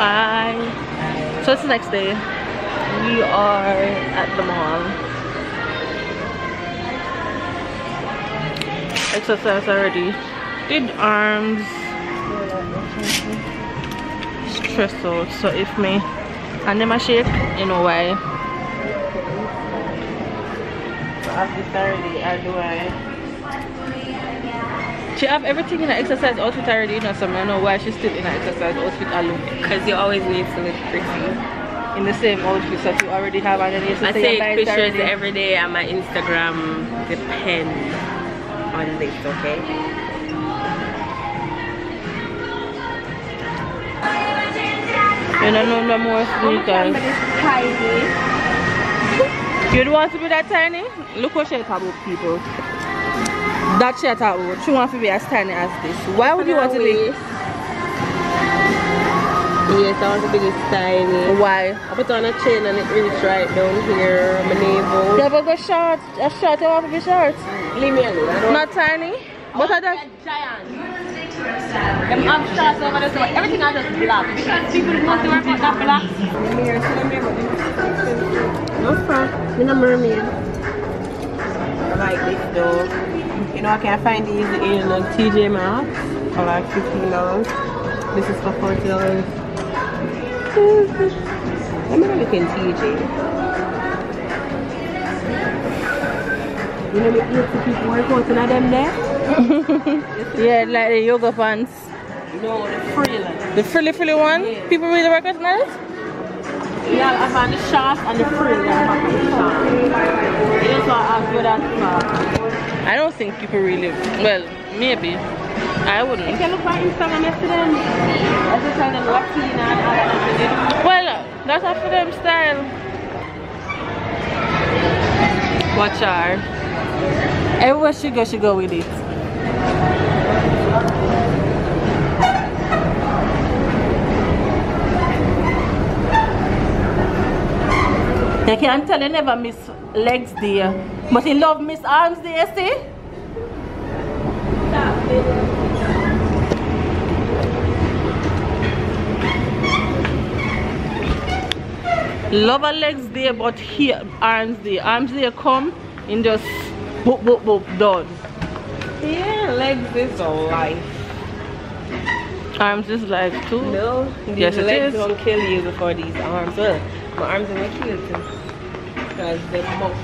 Hi. So it's the next day. We are at the mall. Exercise already. Did arms. Stress out. So if me and them a shake, you know why. So after 30, I do She have everything in her exercise outfit already, you know, so I don't know why she's still in her exercise outfit alone. Because you always need to look pretty. In the same outfit that you already have, and then you I take pictures every day and my Instagram depends on this, okay? You don't know no more sneakers. You don't want to be that tiny? Look what she talk about people. That she talk about. She wants to be as tiny as this. Why would you want to be? Yes, I want to be this tiny. Why? I put on a chain and it reaches right down here, my navel. You ever go short? A short, you want to be short? Leave me alone. Not tiny? But I don't. Giant. Them have shots over there, so everything is just black. People don't see where that black. No problem. I'm a mermaid. I like this though. You know, I can find these in TJ Maxx for like $15. This is for $40. Let me look in TJ. You know, you have to keep working out in them there? Yeah, like the yoga pants. No, the frilly. The frilly one? Yeah. People really work out in that? Yeah, I found the shorts and the frill that I have on the shorts. That's why I asked for that short. I don't think people really, well, maybe. I wouldn't. You can look on Instagram yesterday. I just found them waxing and all that. Well, that's up for them style. Watch her. Everywhere she go with it. You can't tell you never miss legs there. But he love miss arms there, see? Love her legs there, but here arms there. Arms there come in just boop boop boop done. Yeah, legs is life. Arms is life too. No, these yes, legs won't kill you before these arms. Well, my arms are gonna kill you because they're most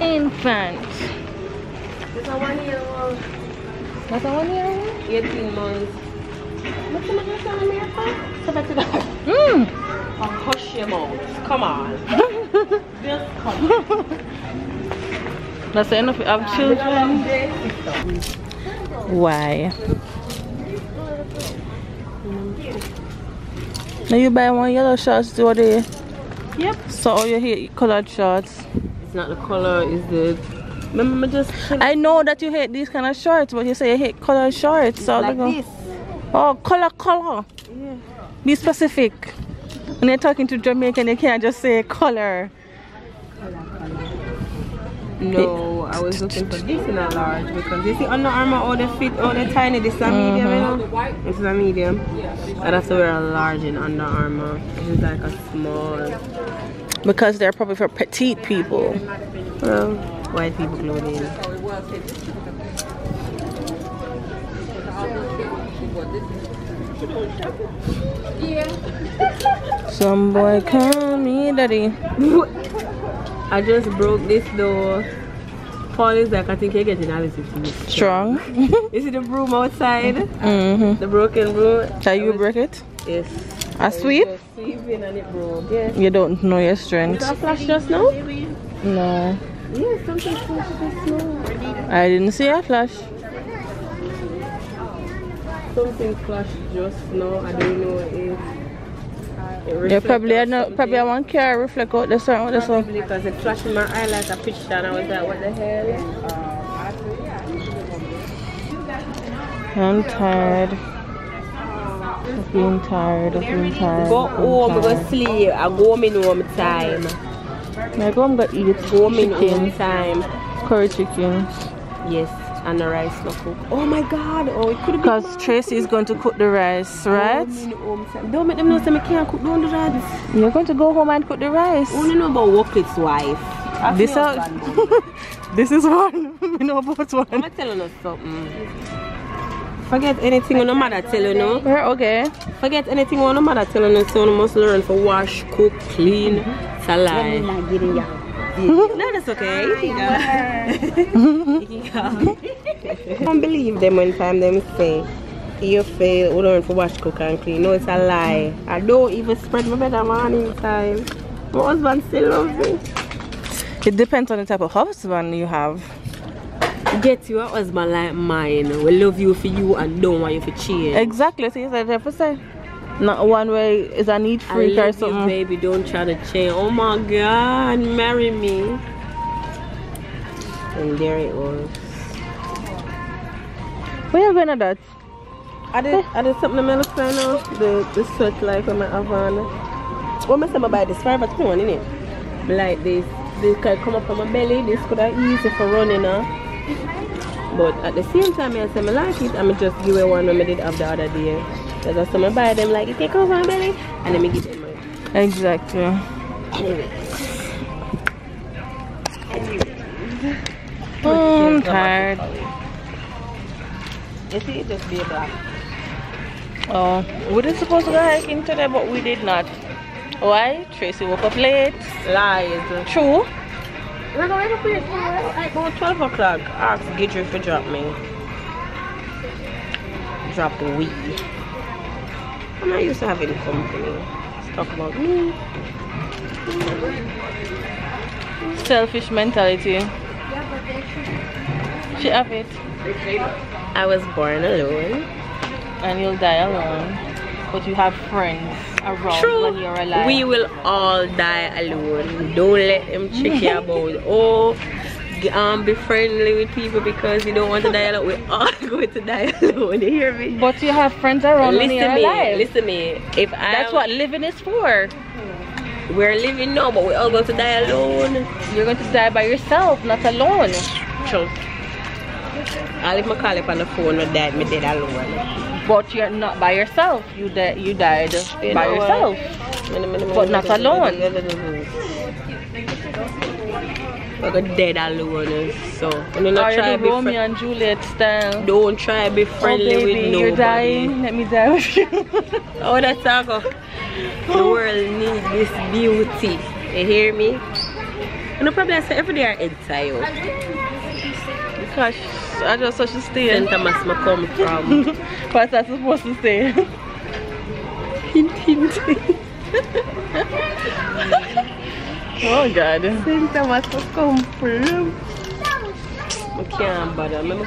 infant. It's a 1 year old. That's a 1 year old? 18 months. What's the matter with America? So back to that. Oh, hush your mouth. Come on. Just come on. That's enough to have children. Why? Now you buy one yellow shorts the other day. Yep. So you hate colored shorts. It's not the color, it's the... Remember just... I know that you hate these kind of shorts, but you say you hate colored shorts. So like this. Oh, color. Yeah. Be specific. When you're talking to Jamaican, you can't just say color. No, I was looking for this in a large because you see Under Armour, all the fit, all the tiny. This is a medium, you know? This is a medium. I'd have to wear a large in Under Armour. This is like a small. Because they're probably for petite people. Well, white people clothing. Some boy call me daddy. I just broke this door. Paul is like, I think you're getting a little too strong. You see the broom outside? The broken broom. Shall you break it? Yes. A sweep? Sweeping and it broke. Yes. You don't know your strength. Did I flash just now? No. Yes, something flashed just now. I didn't see a flash. Something flashed just now. I don't know what it is. Yeah, probably I want car reflect out the sun with the sun. Because it flashed in my eye like a picture and I was like, what the hell? I'm tired. Of being tired. Go home, go sleep. I go home in home time. I go home, go eat home in home time. Curry chicken. Yes. And the rice no cook. Oh my god, oh it could be. Because Tracy is going to cook the rice, right? Don't make them know say I can't cook, don't do that. You're going to go home and cook the rice. Only know about Workley's wife. This this is one. We know about one. I'm telling you something. Forget anything when no mother tell you, no? Okay. Forget anything when no mother tell you, so you must learn for wash, cook, clean. It's a lie. No, that's okay. You can go. I can't believe them when time them say you fail, we learn for wash, cook and clean. No, it's a lie. I don't even spread my bed at morning time. My husband still loves me. It depends on the type of husband you have. Get you a husband like mine. We love you for you and don't want you for change. Exactly. So you said that say. Not one way is a need freak or something. You, baby, don't try to change. Oh my god, marry me. And there it was. Where you going at that? I did something to look right now. The sweat like on my Havana. What am I buy this $5 at one, innit? Like this. This can come up on my belly. This could have easy for running now. But at the same time, I say I like it. I'm just give it one when I did have the other day. Because I saw buy them like it can come on my belly and then I give them mine. Exactly. I'm tired. You see, it just be a black. Oh, we were supposed to go hiking today, but we did not. Why? Tracy woke up late. Lies. True. We're going to wake up late about 12 o'clock. Ask Gidry to drop me. Drop the weed. I'm not used to having company. Let's talk about me. Selfish mentality. She have it. I was born alone. And you'll die alone. But you have friends around. True. When you're alive. We will all die alone. Don't let them check you about be friendly with people because you don't want to die alone. We're all going to die alone. You hear me? But you have friends around when you're alive. Listen to me. That's what living is for. We're living now, but we're all going to die alone. You're going to die by yourself, not alone. True. I'll leave my call up on the phone with that, me dead alone. But you're not by yourself. You died by yourself. But not alone. We're dead alone. So when you not try to be Romeo and Juliet style. Don't try to be friendly with nobody. You're dying. Let me die with you. Oh, that's talk. The world needs this beauty. You hear me? And the problem is every day I inside out. Gosh, I just such a stay. St. Thomas I come from. What's that supposed to say? Hint, hint. Oh God. St. Thomas I come from. I can't bother. I'm going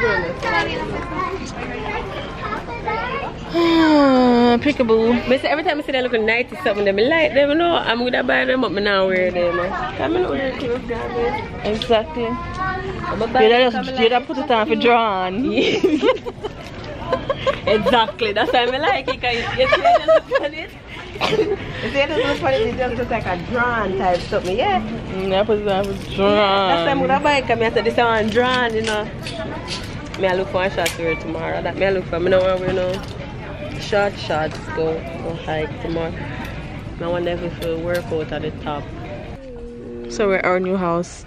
Peekaboo. But every time I see them looking 90 something, them I like them, you know. I'm going to buy them, but I now wear them. I'm not wear clothes, exactly. You just put it on for drawn. Exactly. That's why I like it. Because you see it look funny. You see it look funny. It just looks like a drawn type something. Yeah. I put it on for drawn. That's why I'm going to buy it. Because I said this one drawn, you know. I look for a short to wear tomorrow. That I look for. I don't want to wear no shorts go hike tomorrow. I wonder if it will work out at the top. So we're at our new house.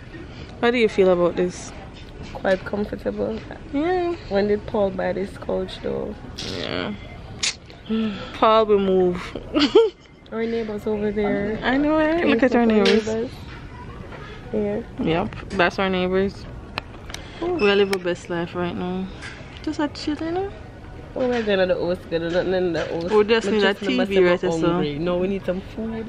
How do you feel about this? Quite comfortable. Yeah. When did Paul buy this couch though? Yeah. Paul will move. Our neighbors over there. I know, right? Look at our neighbors. Yeah. Yep, that's our neighbors. We live our best life right now. Just a chill, you know? Oh, we're going to the house, nothing in the house. We just need a TV right so. No, we need some food.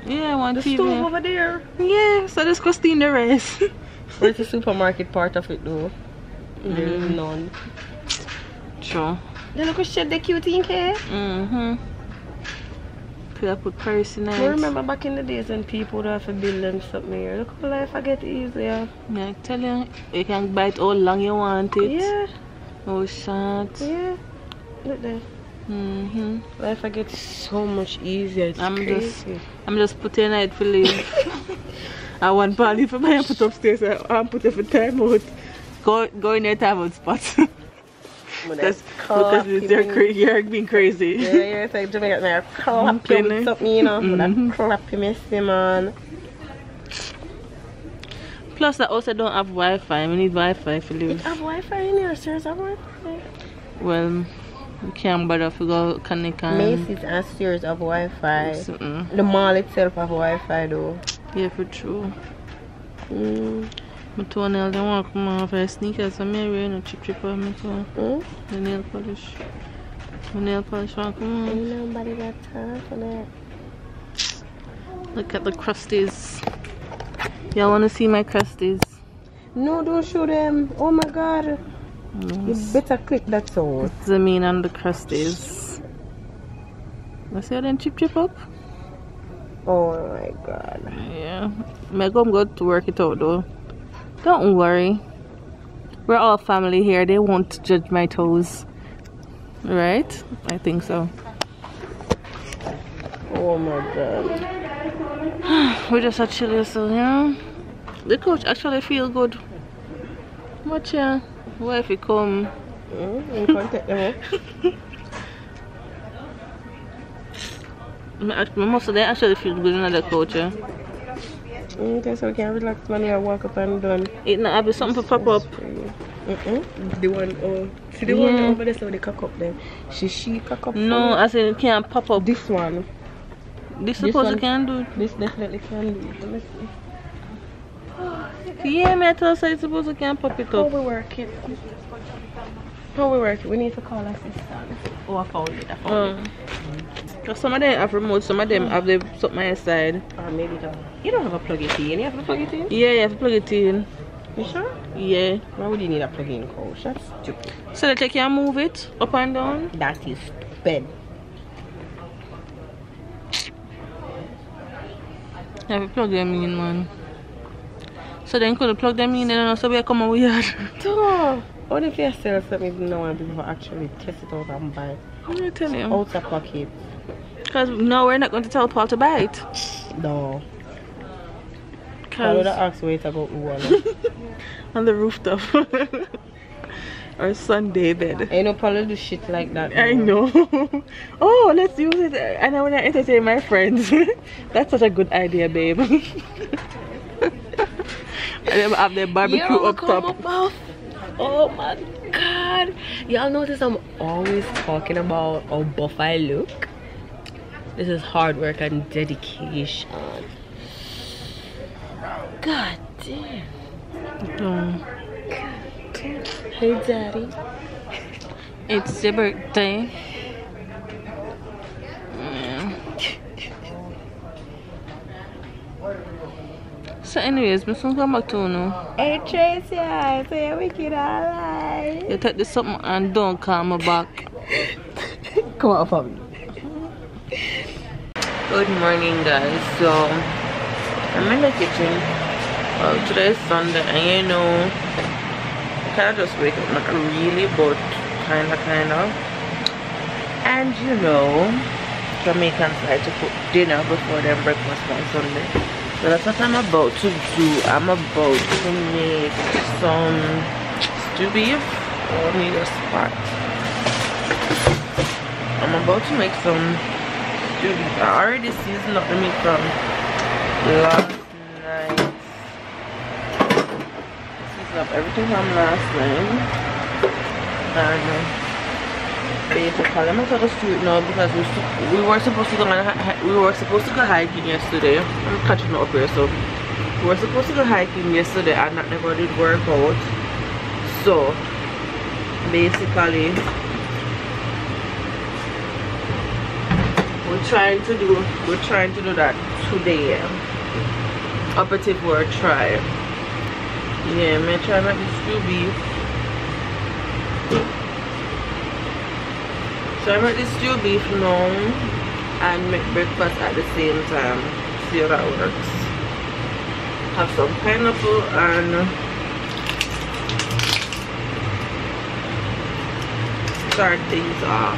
Yeah, I want the TV. stove over there. Yeah, so just go steam the rice. Where's the supermarket part of it though? There's none. Sure. They look at shit, they cute in here. Could I put Paris in it? I remember back in the days when people would have to build them something here. Look how life I get easier. Yeah, I tell you can buy it how long you want it. Yeah. Oh short. Yeah. Look there. Life I get so much easier. It's crazy. I'm just putting it for leave. I want Polly for my put upstairs. I put it for time out. Go in there to have a spot. Because you're being crazy. Yeah, it's like Jamaican there. Clap you with something, you know. That clappy messy, man. Plus, I also don't have Wi-Fi. We need Wi-Fi for live. You have Wi-Fi in here? Serious have Wi-Fi? Well, we can't bother if we go connect and... Macy's and Sears have Wi-Fi. The mall itself have Wi-Fi though. Yeah, for true. My toenails don't want to come off. I sneakers, so I'm wearing a chip on my toe. The nail polish. My nail polish want to come off. Ain't nobody got time for that. Look at the crusties. Y'all want to see my crusties? No, don't show them. Oh my god. Yes. You better click that out. The mean and the crusties. Let's see how them chip up. Oh my god. Yeah. I'm going to go to work it out though. Don't worry. We're all family here. They won't judge my toes. Right? I think so. Oh my god. We're just a chilly, so yeah. The coach actually feel good. But yeah, what if he come? You can't take them up. Most of them actually feel good in the coach. Yeah. Okay, so we can relax when you walk up and done. It not have something to pop up. The one, see the one over there, so they cock up then. She cock up. No, I said it can't pop up. This one. This suppose it can do. This definitely can do. Let me see. Yeah, me I told you suppose it can pop it How up. we work it? How we work it? We need to call assistant. Oh, I found it. Because some of them have remote, some of them have the something inside. Or maybe don't. You don't have a plug it in. You have to plug it in? Yeah, you have to plug it in. You sure? Yeah. Why would you need a plug in coach? That's stupid. So that you can move it up and down? That is stupid. You have to plug them in, man. So then you could plug them in and also we come over here. Oh, what if you sell something no one people actually test it out and buy it? I tell you. Out of pocket. Because no, we're not going to tell Paul to buy it. No. I would have asked where to go on the rooftop. Or Sunday bed. I know Paul do shit like that. I know. Oh, let's use it. And I want to entertain my friends. That's such a good idea, babe. And then have their barbecue up top. Oh my god. Y'all notice I'm always talking about how buff I look? This is hard work and dedication. God damn. God damn. Hey daddy. It's your birthday. Yeah. So anyways, I'm going to come back to you now. Hey Tracy, I say you're wicked alright. You take this something and don't call me back. Come on for me. Good morning guys. So I'm in the kitchen. Well, today is Sunday and you know I kind of just wake up, not really, but kind of. And you know Jamaicans like to cook dinner before their breakfast on Sunday. So that's what I'm about to do. I'm about to make some stew beef. Oh, I need a spot. I'm about to make some stew beef. I already seasoned up the meat from last night. Seasoned up everything from last night. And basically, I'm gonna just do it now because we were supposed to go hiking yesterday. I'm catching up here, so we were supposed to go hiking yesterday and that never did work out. So basically, we're trying to do that today. Operative word try. Yeah, I'm gonna try make this stew beef. So I make this stew beef now and make breakfast at the same time. See how that works. Have some pineapple and start things off.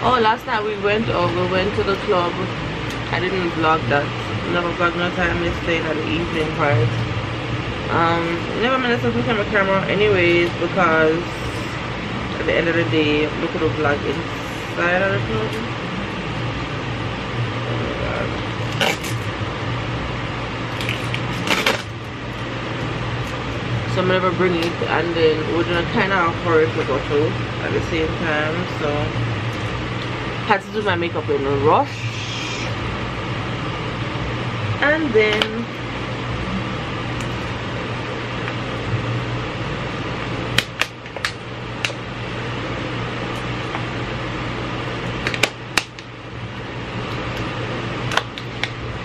Oh, last night we went to the club. I didn't vlog that. never got no time to stay at the evening part. Never managed to film my camera anyways, because at the end of the day we could have vlogged inside of the club. Oh my god. So I'm never bring it, and then we're gonna kind of hurry to go through at the same time, so had to do my makeup in a rush. And then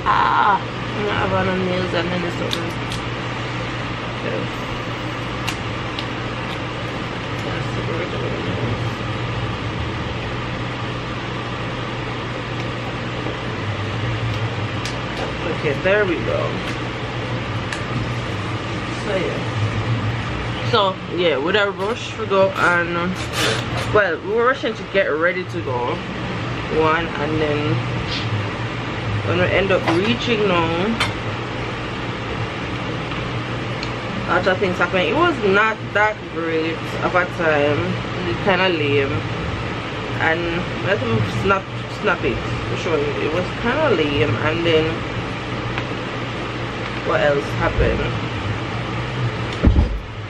I'm not having no nails and then it's something. Okay, there we go. So yeah, with a rush we go, and well, we were rushing to get ready to go one, and then when we end up reaching now, lots of things happened. It was not that great of a time. It kind of lame, and let me snap it to show you. It was kind of lame, and then what else happened?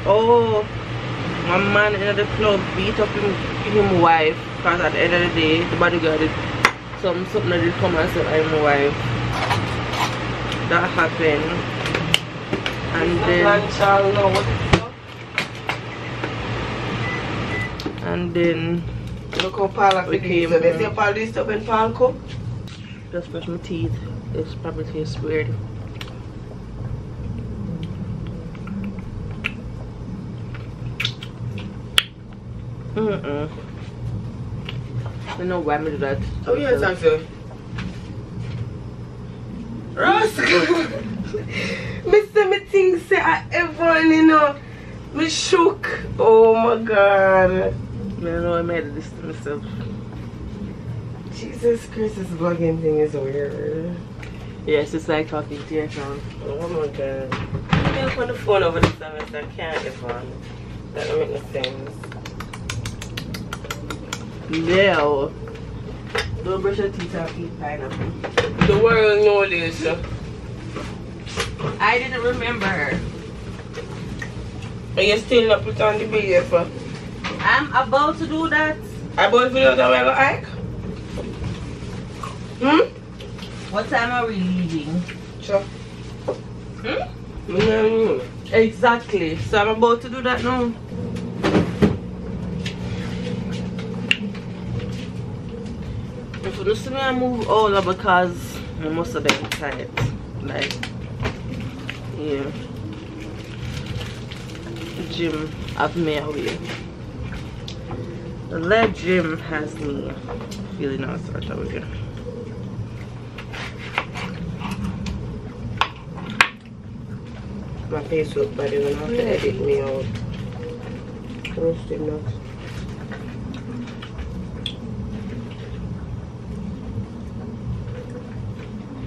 Oh, one man in the club beat up him wife, because at the end of the day the bodyguard did something that did come and said I'm my wife. That happened, and then look how Paula became. So they say Paula do stuff in Paul cook. Just brush my teeth. It's probably tastes weird. I don't know why I do that. Oh yeah, thank you. Ross, Mr. Me think say I ever, you know, me shook. Oh my god. I don't know I made this to myself. Jesus Christ, this vlogging thing is weird. Yes, it's like talking to your phone. Oh my god. I'm on the phone over the summer, so I can't even. That don't make no sense. No. Don't brush your teeth and eat pineapple. The world knows this. I didn't remember. Are you still not put on the video for? I'm about to do that. About to do that when I go hike? What time are we leaving? Sure. Exactly. So I'm about to do that now. If you see me, I move over because I must have been tired. Like, yeah. Gym have me away. The leg gym has me feeling all sorts of way. My face look better when I have to edit me out. Roasted nuts.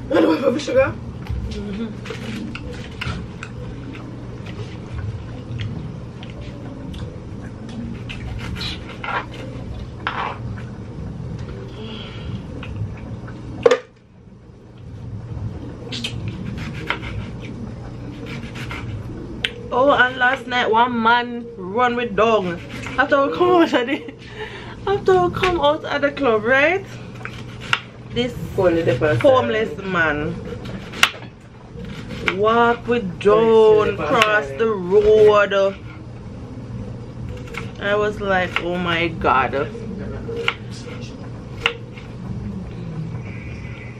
I don't have sugar. Oh, and last night one man run with dog. After we come out of the club, right? This homeless man walk with dog across the road. I was like, oh my god.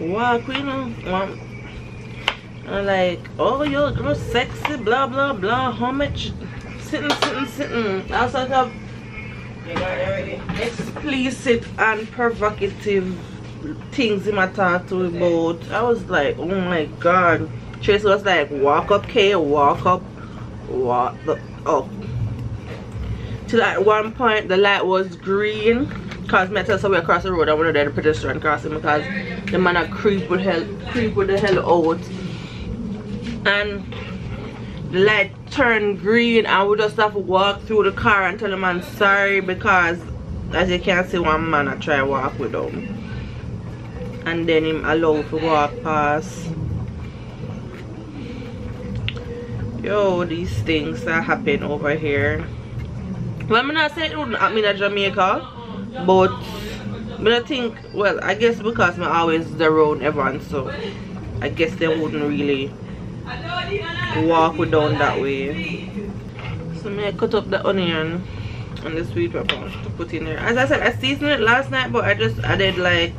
Walk, you know. I'm like, oh, you're sexy, blah blah blah. How much? Sitting. All sorts of explicit and provocative things in my talk to about. I was like, oh my god. Tracy was like, walk up, K, walk up, walk up. Till at one point the light was green, cause because me tell so we across the road and we're there the pedestrian crossing because the man a creep with the hell out. And the light turned green and we just have to walk through the car and tell the man sorry because as you can see one man I try to walk with him. And then him allow to walk past. Yo, these things are happening over here. Well, I'm not saying it wouldn't happen in Jamaica, but I think, well, I guess because I'm always around everyone, so I guess they wouldn't really walk down that way. So I cut up the onion and the sweet pepper to put in there. As I said, I seasoned it last night, but I just added like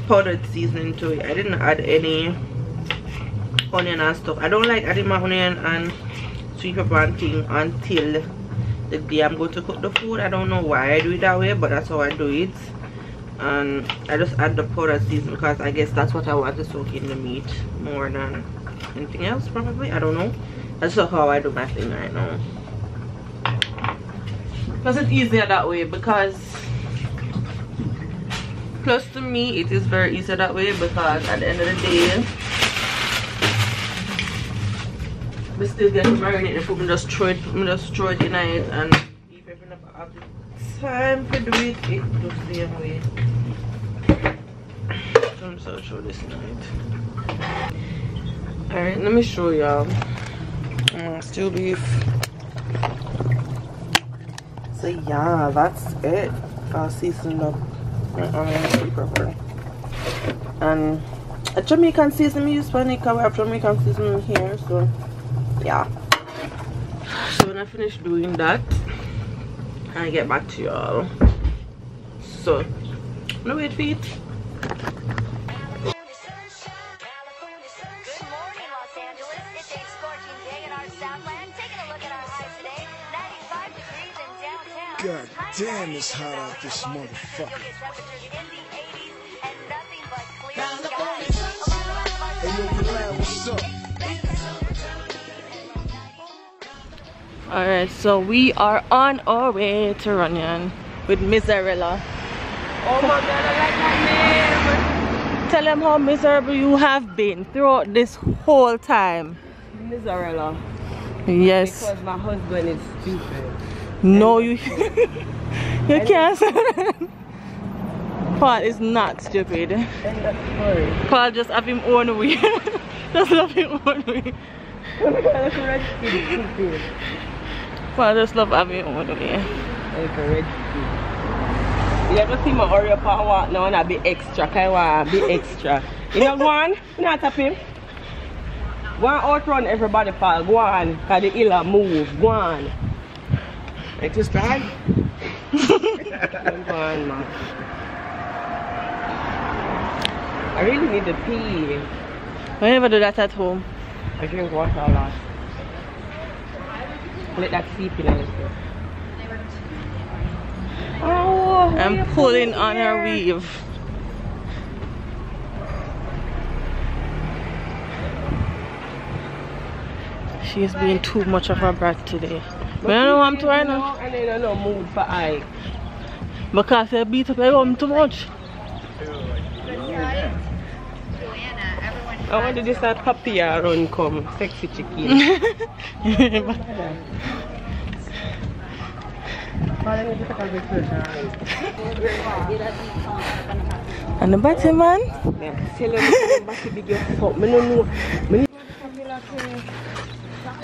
powdered seasoning to it. I didn't add any onion and stuff. I don't like adding my onion and sweet pepper and thing until the day I'm going to cook the food. I don't know why I do it that way, but that's how I do it. And I just add the powdered seasoning because I guess that's what I want to soak in the meat more than anything else, probably. I don't know. That's just how I do my thing right now. Plus it's easier that way because plus to me it is very easy that way because at the end of the day we still get to marinate the food. We just throw it in it, and if you never have the time to do it, it just the same way. So I'm just gonna show this night. Alright, let me show y'all. Still beef. So yeah, that's it. I'll season up my onion sweet pepper. And a Jamaican seasoning use for it, we have Jamaican seasoning here, so yeah. So when I finish doing that, I get back to y'all. So no wait for it. God damn, it's hot out this motherfucker. Hey, yo, Bilal, what's up? Alright, so we are on our way to Runyon with Miserella. Oh my god, I like that name! Tell them how miserable you have been throughout this whole time. Miserella. Yes. Because my husband is stupid. No, you you can't say that. Paul is not stupid. Paul just have him own way. Just have him own way. Paul just love having him own way. You ever see my hurry up and walk now and I be extra? I want to be extra. You know, go on, you not tap him. Go on outrun everybody, Paul. Go on, because the illa move. Go on. Like this guy? Go on, man. I really need to pee. I never do that at home. I drink water a lot. Let that seep in it. Oh, I'm pulling on her weave. She's being too much of a brat today. But I don't know what I'm trying now. And then I don't mood for eye. Because I beat up everyone too much. I wanted to start papilla run come. Sexy chicken. And the batty man?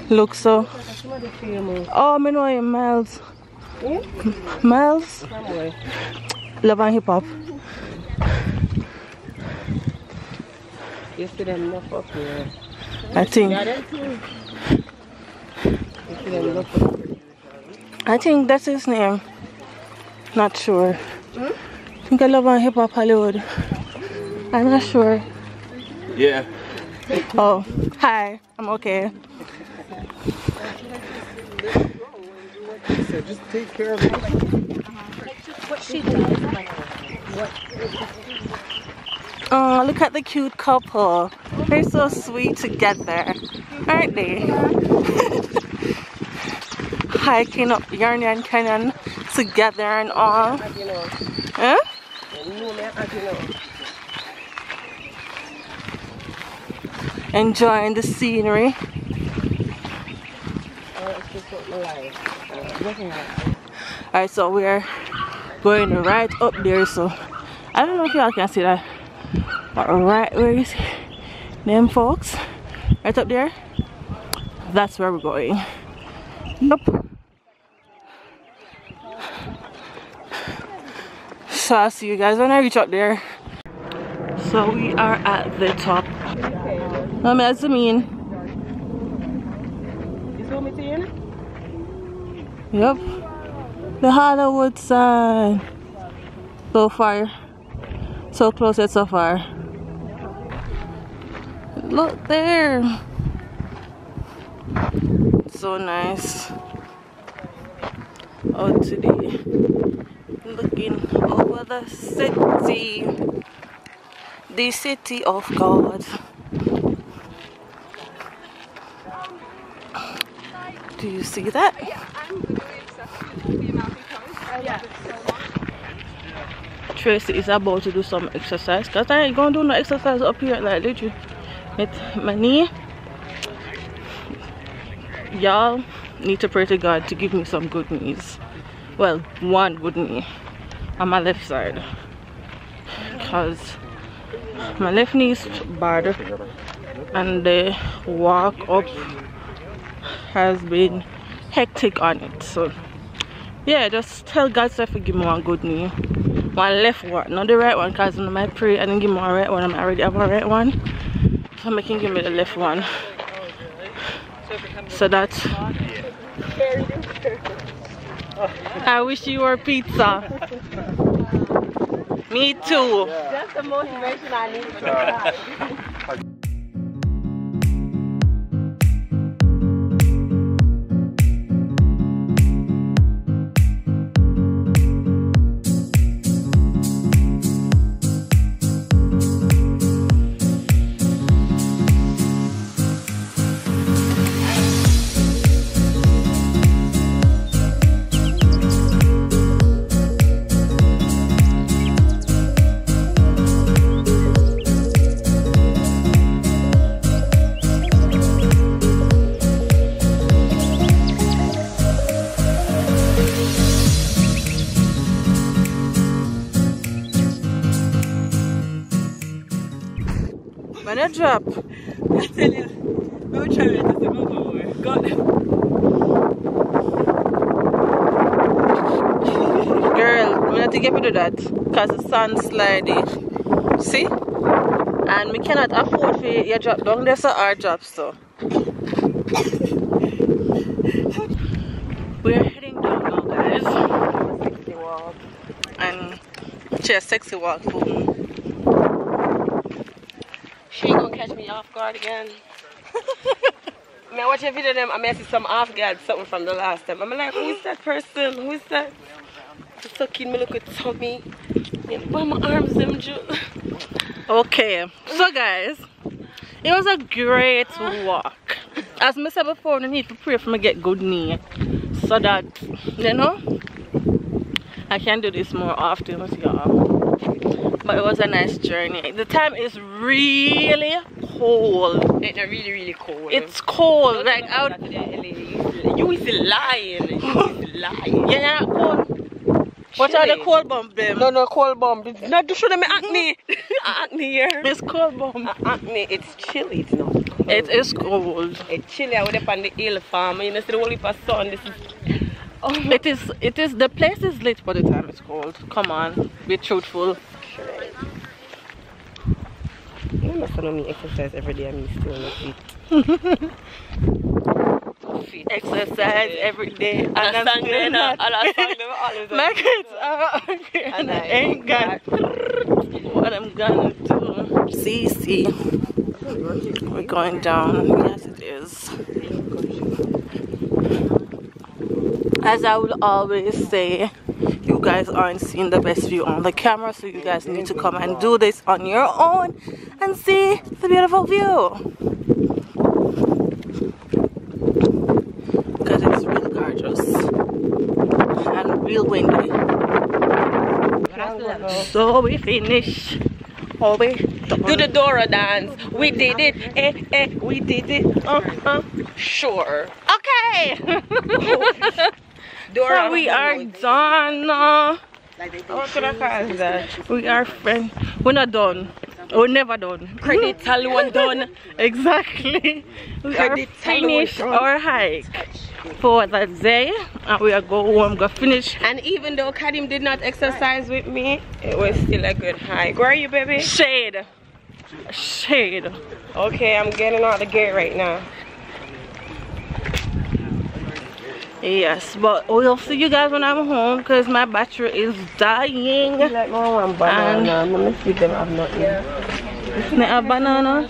Look so. Oh, I know him, Miles. Miles? Love and hip hop. Yesterday, I'm not up here. I think that's his name. Not sure. I think I love on hip hop Hollywood. I'm not sure. Yeah. Oh, hi. I'm okay. Just take care of it. What she does? Oh, look at the cute couple. They're so sweet together, aren't they? hiking up Runyon Canyon together and all. Huh? Enjoying the scenery. Alright, so we're going right up there, so I don't know if y'all can see that, but right where you see them folks right up there, that's where we're going. Nope. So I'll see you guys when I reach up there. So we are at the top. I'm mean. You saw me seeing? Yep. The Hollywood sign. So far. So close yet so far. Look there. So nice. Out today. Looking over the city. The city of God. Do you see that? Tracy is about to do some exercise because I ain't gonna do no exercise up here like literally with my knee. Y'all need to pray to God to give me some good knees. Well, one good knee on my left side because my left knee is bad and the walk up has been hectic on it. So yeah, just tell God to give me one good knee, one left one, not the right one, because when I pray and then give me one right one, I already have a right one, so I can give me the left one, so that I wish you were pizza. Me too. That's the motivation I need. When I drop, I tell you, we'll try to move over. God. girl, we have to get rid of that because the sun's sliding. See? And we cannot afford for you drop down there, so our drop, so we're heading down now, guys. Sexy walk. And she a sexy walk for me. She ain't gonna catch me off guard again. I mean, watch a video of them, I may see some off guard, something from the last time. I'm like, who is that person? Who is that? Just sucking me, look at tummy. Why my arms them Okay, so guys, it was a great walk. As I said before, I need to pray for me get good knee, so that, you know, I can do this more often with y'all. But it was a nice journey. The time is really cold. It's really cold. It's cold. Like out. You is lying. You is lying. Yeah, you're not cold. What are the cold bumps, them? No cold bomb. Not to show them acne. Acne here. It's cold bump. Acne. It's chilly. It's not cold. It is cold. It's chilly. I went up on the hill farm. You know, see the whole heap of sun. This is. Oh. It is. The place is lit, but the time it's cold. Come on, be truthful. You must know me exercise every day. I'm still on the feet. Exercise every day. And I'm still not. My kids are okay, and I ain't got what I'm gonna do. See. We're going down. Yes, it is. As I will always say, you guys aren't seeing the best view on the camera, so you guys need to come and do this on your own and see the beautiful view, because it's really gorgeous. real windy. So we finished. Oh, we do the Dora dance. We did it. We did it. Sure. Okay. Dora, so we are done. What could I call that? We are friends. We're not done. We're never done. Credit alone done. Exactly. We are finished our hike for the day, and we are go home, go finish. And even though Kadim did not exercise with me, it was still a good hike. Where are you, baby? Shade. Shade. Okay, I'm getting out the gate right now. Yes, but we'll see you guys when I'm home because my battery is dying. Like my one banana. I'm gonna see them have nothing. A banana.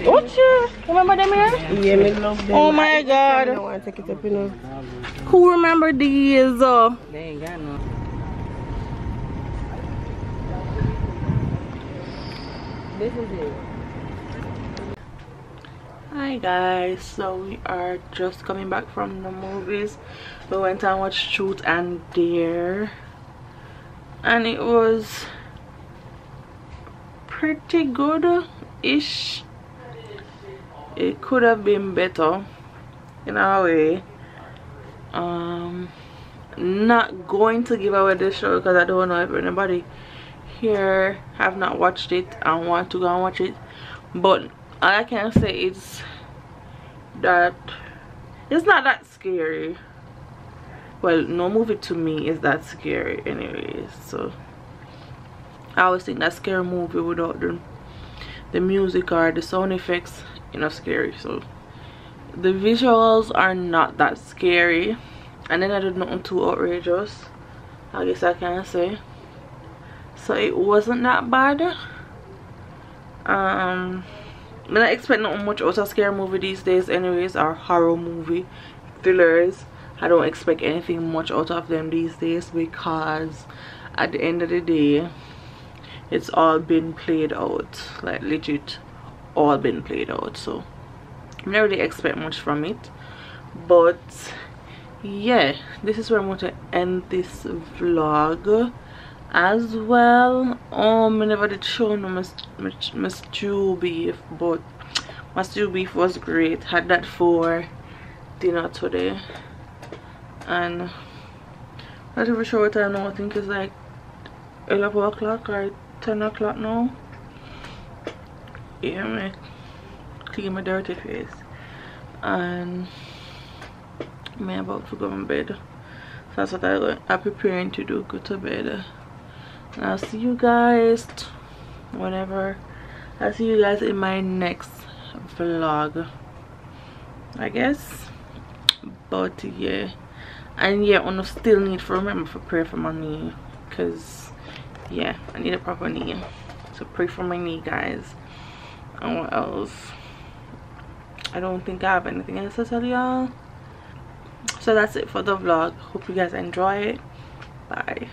What you remember them here? Yeah, me love them. Oh my god. I want to take it up, you know. Who remember these? They ain't got no. This is it. Hi guys, so we are just coming back from the movies. We went and watched Truth and Dare, and it was pretty good-ish. It could have been better in a way. Not going to give away the show because I don't know if anybody here have not watched it and want to go and watch it, but all I can say is that it's not that scary. Well, no movie to me is that scary anyways, so I always think that scary movie without the music or the sound effects, you know, scary. So the visuals are not that scary, and then I did nothing too outrageous, I guess I can say. So it wasn't that bad. I don't expect not much out of a scary movie these days anyways, or horror movie, thrillers. I don't expect anything much out of them these days because at the end of the day it's all been played out, like legit all been played out. So I don't really expect much from it. But yeah, this is where I'm going to end this vlog as well. I never did show no my stew beef, but my stew beef was great. Had that for dinner today, and I'm not even sure what time now. I think it's like 11 o'clock or 10 o'clock now. Yeah, me clean my dirty face, and I'm about to go in bed. So that's what I'm preparing to do, go to bed. And I'll see you guys whenever. I'll see you guys in my next vlog, I guess. But yeah, and yeah, I still need to remember to pray for my knee, because yeah, I need a proper knee. So pray for my knee, guys. And what else? I don't think I have anything else to tell y'all. So that's it for the vlog. Hope you guys enjoy it. Bye.